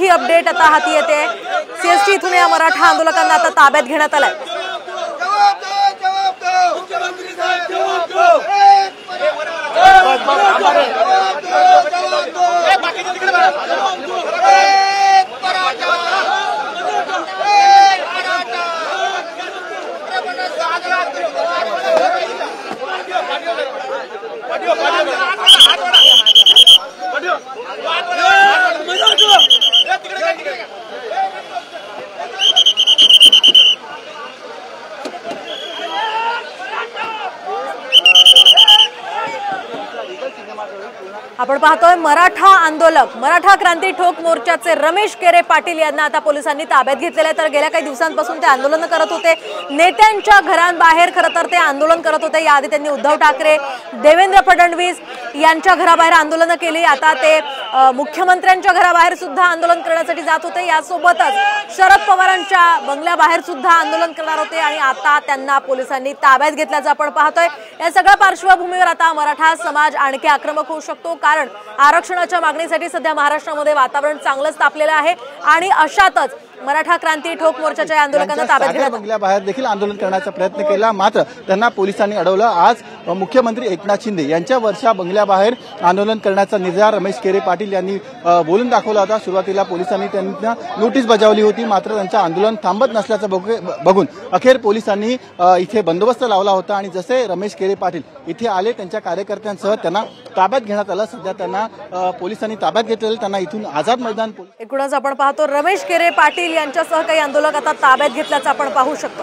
मोठी अपडेट आता हाती येते। सीएसटी इथून या मराठा आंदोलकांना आता ताब्यात घेण्यात आलंय। आपण पाहतोय मराठा आंदोलक मराठा क्रांती ठोक मोर्चाचे रमेश केरे पाटील यांना आता पोलिसांनी ताब्यात घेतलेले। तर गेल्या काही दिवसांपासून ते आंदोलन करत होते। नेत्यांच्या घरांबाहेर खरं तर ते आंदोलन करत होते। याआधी त्यांनी उद्धव ठाकरे, देवेंद्र फडणवीस यांच्या घराबाहेर आंदोलन केली। आता ते मुख्यमंत्र्यांच्या घराबाहेर सुद्धा आंदोलन करण्यासाठी जात होते। यासोबतच शरद पवारांच्या बंगल्याबाहेर सुद्धा आंदोलन करणार होते आणि आता त्यांना पोलिसांनी ताब्यात घेतल्याचं आपण पाहतोय। या सगळ्या पार्श्वभूमीवर आता मराठा समाज आणखी आक्रमक होऊ शकतो, कारण आरक्षणाच्या मागणीसाठी सध्या महाराष्ट्रामध्ये वातावरण चांगलंच तापलेलं आहे आणि अशातच मराठा क्रांती ठोक मोर्चाच्या आंदोलकांना ताब्यात घेण्यात बंगल्याबाहेर देखील आंदोलन करण्याचा प्रयत्न केला, मात्र त्यांना पोलिसांनी अडवलं। आज मुख्यमंत्री एकनाथ शिंदे यांच्या वर्षा बंगल्याबाहेर आंदोलन करण्याचा निर्धार रमेश केरे पाटील यांनी बोलून दाखवला होता। सुरुवातीला पोलिसांनी त्यांना नोटीस बजावली होती, मात्र त्यांचं आंदोलन थांबत नसल्याचं बघून अखेर पोलिसांनी इथे बंदोबस्त लावला होता आणि जसे रमेश केरे पाटील इथे आले त्यांच्या कार्यकर्त्यांसह त्यांना ताब्यात घेण्यात आलं। सध्या त्यांना पोलिसांनी ताब्यात घेतलेलं, त्यांना इथून आझाद मैदान एकूणच आपण पाहतो रमेश केरे पाटील यांच्यासह काही आंदोलक आता ताब्यात घेतल्याचं आपण पाहू शकतो।